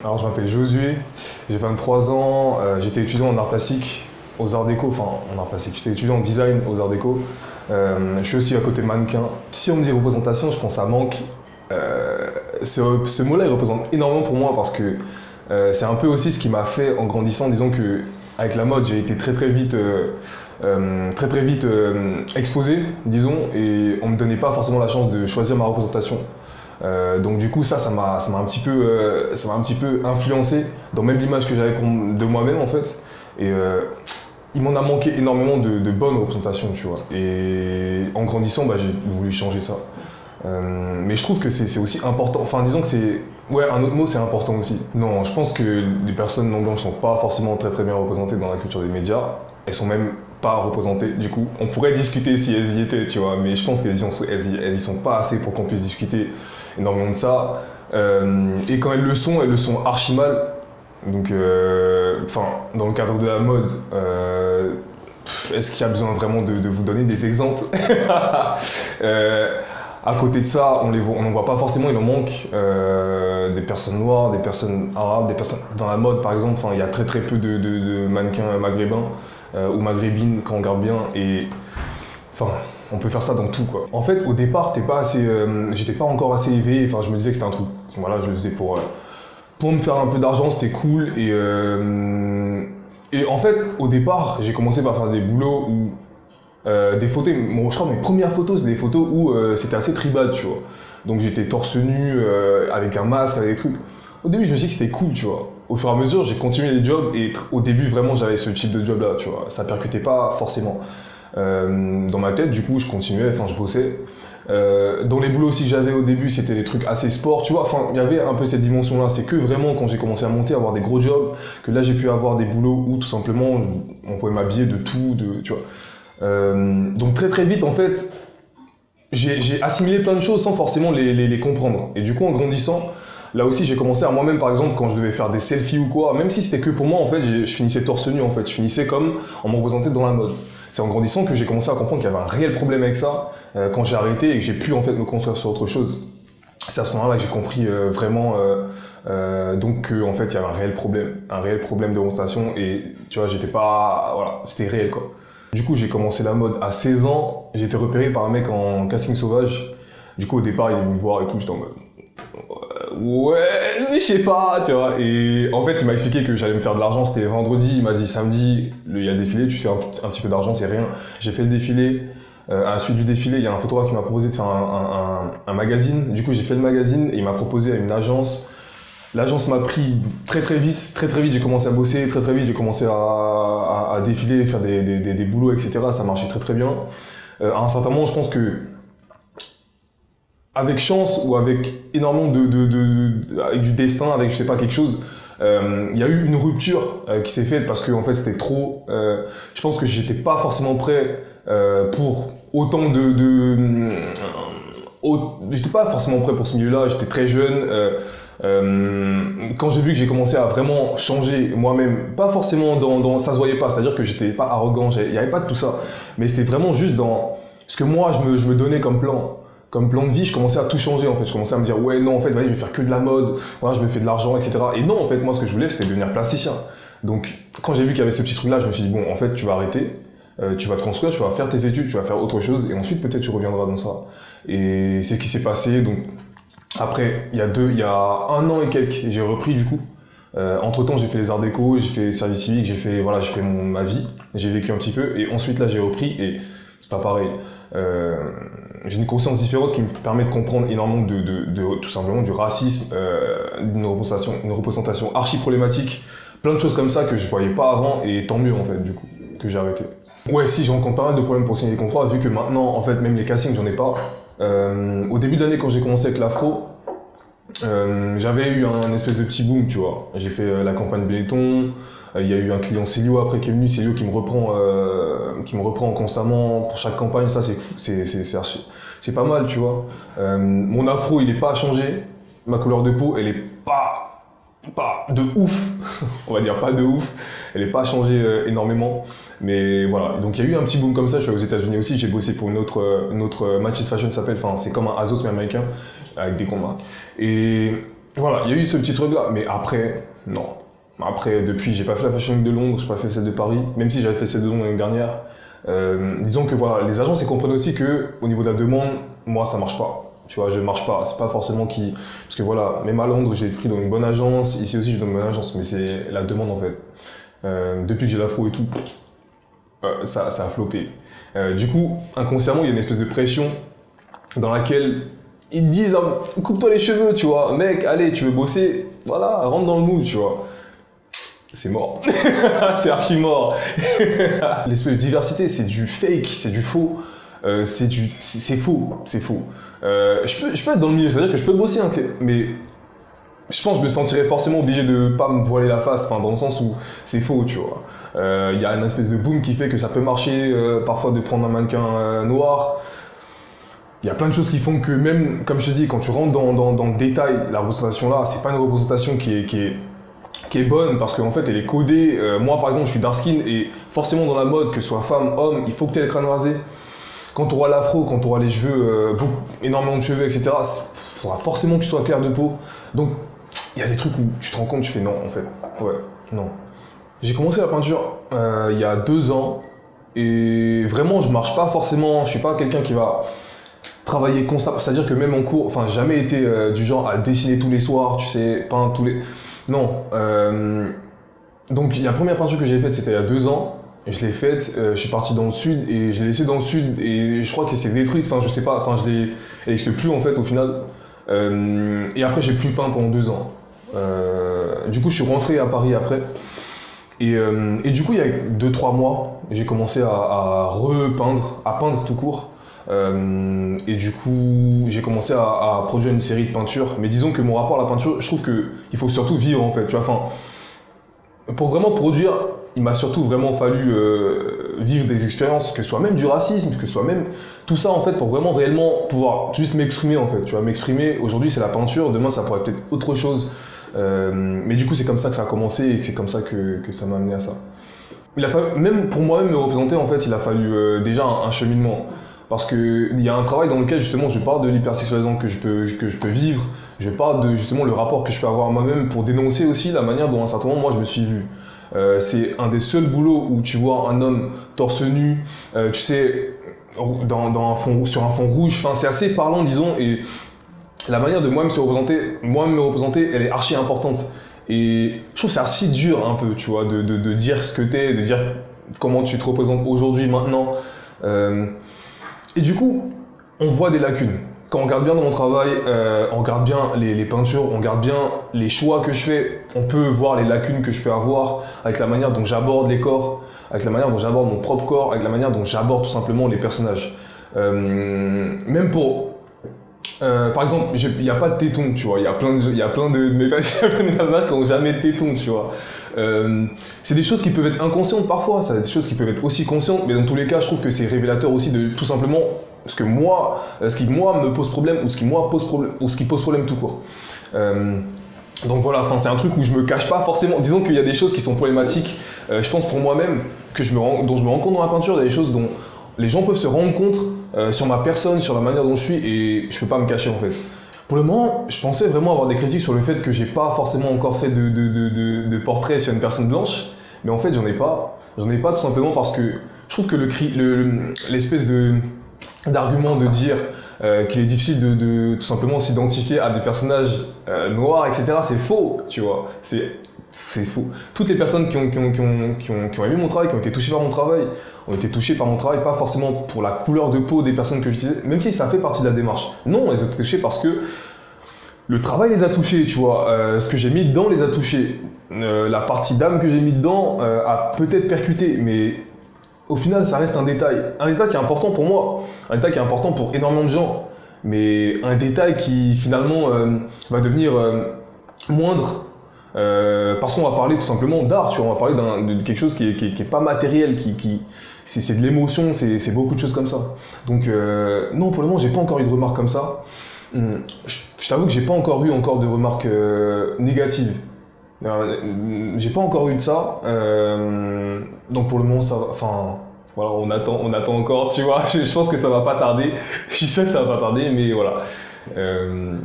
Alors je m'appelle Josué, j'ai 23 ans, j'étais étudiant en art plastique aux arts déco, enfin en art plastique, j'étais étudiant en design aux arts déco. Je suis aussi à côté mannequin. Si on me dit représentation, je pense à manque. Ce mot-là il représente énormément pour moi parce que c'est un peu aussi ce qui m'a fait en grandissant. Disons que avec la mode j'ai été très vite exposé, disons, et on me donnait pas forcément la chance de choisir ma représentation. Donc du coup ça m'a un petit peu influencé dans même l'image que j'avais de moi-même en fait. Et il m'en a manqué énormément de bonnes représentations, tu vois. Et en grandissant, j'ai voulu changer ça. Mais je trouve que c'est aussi important. Enfin, disons que c'est... Ouais, un autre mot, c'est important aussi. Non, je pense que les personnes non blanches sont pas forcément très bien représentées dans la culture des médias. Elles sont même pas représentées, du coup. On pourrait discuter si elles y étaient, tu vois. Mais je pense qu'elles y sont pas assez pour qu'on puisse discuter énormément de ça. Et quand elles le sont archi mal. Donc, dans le cadre de la mode, est-ce qu'il y a besoin vraiment de vous donner des exemples? À côté de ça, on n'en voit pas forcément, il en manque des personnes noires, des personnes arabes, des personnes dans la mode par exemple. Il y a très peu de mannequins maghrébins ou maghrébines quand on regarde bien. Et on peut faire ça dans tout, quoi. En fait, au départ, j'étais pas encore assez éveillé. Je me disais que c'était un truc. Voilà, je le faisais pour me faire un peu d'argent, c'était cool. Et en fait, au départ, j'ai commencé par faire des boulots où des photos. Je crois que mes premières photos, c'était des photos où c'était assez tribal, tu vois. Donc j'étais torse nu, avec un masque, avec des trucs. Au début, je me suis dit que c'était cool, tu vois. Au fur et à mesure, j'ai continué les jobs et au début, vraiment, j'avais ce type de job-là, tu vois. Ça percutait pas forcément. Dans ma tête, du coup, je continuais, je bossais. Dans les boulots aussi que j'avais au début, c'était des trucs assez sport, tu vois. Il y avait un peu cette dimension-là. C'est que vraiment, quand j'ai commencé à monter, à avoir des gros jobs, que là, j'ai pu avoir des boulots où tout simplement, on pouvait m'habiller de tout, tu vois. Donc très vite, en fait, j'ai assimilé plein de choses sans forcément les comprendre. Et du coup, en grandissant, là aussi, j'ai commencé à moi-même, par exemple, quand je devais faire des selfies ou quoi, même si c'était que pour moi, en fait, je finissais torse nu, en fait. Je finissais comme on me représentait dans la mode. C'est en grandissant que j'ai commencé à comprendre qu'il y avait un réel problème avec ça, quand j'ai arrêté et que j'ai pu, en fait, me construire sur autre chose. C'est à ce moment-là que j'ai compris vraiment donc en fait, il y avait un réel problème de représentation et, tu vois, j'étais pas... Voilà, c'était réel, quoi. Du coup, j'ai commencé la mode à 16 ans. J'ai été repéré par un mec en casting sauvage. Du coup, au départ, il est venu me voir et tout. J'étais en mode... Ouais, je sais pas, tu vois. Et en fait, il m'a expliqué que j'allais me faire de l'argent. C'était vendredi. Il m'a dit samedi, il y a le défilé, tu fais un petit peu d'argent, c'est rien. J'ai fait le défilé. À la suite du défilé, il y a un photographe qui m'a proposé de faire un magazine. Du coup, j'ai fait le magazine et il m'a proposé à une agence. L'agence m'a pris très vite, j'ai commencé à bosser, très vite j'ai commencé à défiler, faire des boulots, etc. Ça marchait très bien. À un certain moment, je pense que avec chance ou avec énormément avec du destin, avec je sais pas quelque chose, il y a eu une rupture qui s'est faite parce que en fait c'était trop. Je pense que j'étais pas forcément prêt pour autant j'étais pas forcément prêt pour ce milieu-là. J'étais très jeune. Quand j'ai vu que j'ai commencé à vraiment changer moi-même, pas forcément ça se voyait pas, c'est-à-dire que j'étais pas arrogant, il n'y avait pas de tout ça, mais c'était vraiment juste dans ce que moi je me donnais comme plan de vie. Je commençais à tout changer en fait, je commençais à me dire ouais non en fait vas-y, je vais faire que de la mode, voilà, je me fais de l'argent, etc. Et non, en fait moi ce que je voulais c'était devenir plasticien. Donc quand j'ai vu qu'il y avait ce petit truc là, je me suis dit bon en fait tu vas arrêter, tu vas te construire, tu vas faire tes études, tu vas faire autre chose et ensuite peut-être tu reviendras dans ça. Et c'est ce qui s'est passé. Donc après, il y a un an et quelques, j'ai repris du coup. Entre-temps, j'ai fait les arts déco, j'ai fait service civique, j'ai fait ma vie, j'ai vécu un petit peu, et ensuite là, j'ai repris, et c'est pas pareil. J'ai une conscience différente qui me permet de comprendre énormément tout simplement du racisme, une représentation archi problématique, plein de choses comme ça que je voyais pas avant, et tant mieux en fait, du coup, que j'ai arrêté. Ouais, si, je rencontre pas mal de problèmes pour signer des contrats, vu que maintenant, en fait, même les castings, j'en ai pas. Au début de l'année, quand j'ai commencé avec l'afro, j'avais eu un espèce de petit boom, tu vois. J'ai fait la campagne Benetton, il y a eu un client Célio après qui est venu, Célio qui me reprend constamment pour chaque campagne. Ça, c'est pas mal, tu vois. Mon afro, il est pas changé, ma couleur de peau, elle est pas de ouf, on va dire pas de ouf, elle est pas changée énormément. Mais voilà, donc il y a eu un petit boom comme ça. Je suis aux États-Unis aussi, j'ai bossé pour une autre Matches Fashion s'appelle, c'est comme un Azos mais américain, avec des combats. Et voilà, il y a eu ce petit truc là, mais après, non. Après, depuis, j'ai pas fait la Fashion Week de Londres, j'ai pas fait celle de Paris, même si j'avais fait celle de Londres l'année dernière. Disons que voilà, les agences ils comprennent aussi que au niveau de la demande, moi ça marche pas. Tu vois, je marche pas. C'est pas forcément qui, parce que voilà, même à Londres j'ai pris dans une bonne agence, ici aussi je donne une bonne agence, mais c'est la demande en fait. Depuis que j'ai l'afro et tout, ça a floppé. Du coup, inconsciemment, il y a une espèce de pression dans laquelle ils te disent coupe-toi les cheveux, tu vois, mec, allez, tu veux bosser, voilà, rentre dans le mood, tu vois. C'est mort. C'est archi mort. L'espèce de diversité, c'est du fake, c'est du faux. C'est faux, c'est faux. Je peux être dans le milieu, c'est-à-dire que je peux bosser, hein, mais je pense que je me sentirais forcément obligé de pas me voiler la face, dans le sens où c'est faux, tu vois. Il y a une espèce de boom qui fait que ça peut marcher, parfois de prendre un mannequin noir. Il y a plein de choses qui font que même, comme je te dis, quand tu rentres dans le détail, la représentation là, c'est pas une représentation qui est bonne parce qu'en fait elle est codée. Moi par exemple je suis dark skin et forcément dans la mode, que ce soit femme, homme, il faut que tu aies le crâne rasé. Quand tu auras l'afro, quand tu auras les cheveux, énormément de cheveux, etc., il faudra forcément que tu sois clair de peau. Donc il y a des trucs où tu te rends compte, tu fais non en fait. Ouais, non. J'ai commencé la peinture il y a 2 ans et vraiment je marche pas forcément, je suis pas quelqu'un qui va travailler constamment, c'est-à-dire que même en cours, enfin j'ai jamais été du genre à dessiner tous les soirs, tu sais, peindre tous les... Non. Donc la première peinture que j'ai faite c'était il y a 2 ans. Je l'ai faite, je suis parti dans le sud et je l'ai laissée dans le sud et je crois qu'elle s'est détruite, enfin je sais pas, enfin elle n'existe plus en fait au final. Et après j'ai plus peint pendant 2 ans. Du coup je suis rentré à Paris après. Et du coup il y a 2-3 mois, j'ai commencé à repeindre, à peindre tout court. Et du coup, j'ai commencé à produire une série de peintures. Mais disons que mon rapport à la peinture, je trouve qu'il faut surtout vivre en fait. Tu vois, enfin, pour vraiment produire, il m'a surtout vraiment fallu vivre des expériences, que ce soit même du racisme, que ce soit même tout ça en fait, pour vraiment réellement pouvoir juste m'exprimer en fait. Tu vois, m'exprimer. Aujourd'hui, c'est la peinture. Demain, ça pourrait peut-être autre chose. Mais du coup, c'est comme ça que ça a commencé et que c'est comme ça que ça m'a amené à ça. Il a fallu, même pour moi-même me représenter en fait, il a fallu déjà un cheminement. Parce qu'il y a un travail dans lequel justement je parle de l'hypersexualisation que je peux vivre, je parle de justement le rapport que je peux avoir à moi-même pour dénoncer aussi la manière dont à un certain moment moi je me suis vu. C'est un des seuls boulots où tu vois un homme torse nu, tu sais, sur un fond rouge, enfin c'est assez parlant disons, et la manière de moi-même me représenter, elle est archi importante. Et je trouve que c'est archi dur un peu, tu vois, de dire ce que t'es, de dire comment tu te représentes aujourd'hui, maintenant. Et du coup, on voit des lacunes. Quand on regarde bien dans mon travail, on regarde bien les peintures, on regarde bien les choix que je fais, on peut voir les lacunes que je peux avoir avec la manière dont j'aborde les corps, avec la manière dont j'aborde mon propre corps, avec la manière dont j'aborde tout simplement les personnages. Même pour... par exemple, il n'y a pas de tétons, tu vois, il y a plein de mes personnages qui n'ont jamais de tétons, tu vois. C'est des choses qui peuvent être inconscientes parfois, c'est des choses qui peuvent être aussi conscientes, mais dans tous les cas, je trouve que c'est révélateur aussi de tout simplement ce qui moi me pose problème ou ce qui pose problème tout court. Donc voilà, enfin c'est un truc où je me cache pas forcément. Disons qu'il y a des choses qui sont problématiques. Je pense pour moi-même dont je me rends compte dans la peinture, il y a des choses dont les gens peuvent se rendre compte sur ma personne, sur la manière dont je suis, et je peux pas me cacher en fait. Pour le moment, je pensais vraiment avoir des critiques sur le fait que j'ai pas forcément encore fait de portrait sur une personne blanche, mais en fait j'en ai pas. J'en ai pas tout simplement parce que je trouve que l'espèce d'argument de dire qu'il est difficile de tout simplement s'identifier à des personnages noirs, etc., c'est faux, tu vois. C'est faux. Toutes les personnes qui ont aimé mon travail, qui ont été touchées par mon travail, ont été touchées par mon travail, pas forcément pour la couleur de peau des personnes que j'utilisais, même si ça fait partie de la démarche. Non, elles ont été touchées parce que le travail les a touchées, tu vois. Ce que j'ai mis dedans les a touchées. La partie d'âme que j'ai mis dedans a peut-être percuté, mais au final, ça reste un détail. Un détail qui est important pour moi, un détail qui est important pour énormément de gens, mais un détail qui finalement va devenir moindre. Parce qu'on va parler tout simplement d'art, tu vois, on va parler de quelque chose qui est pas matériel, c'est de l'émotion, c'est beaucoup de choses comme ça. Donc non, pour le moment, j'ai pas encore eu de remarques comme ça. Je t'avoue que j'ai pas encore eu de remarques négatives. J'ai pas encore eu de ça. Donc pour le moment, ça va. Enfin, voilà, on attend encore, tu vois. Je pense que ça va pas tarder. Je sais que ça va pas tarder, mais voilà.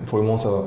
Pour le moment, ça va.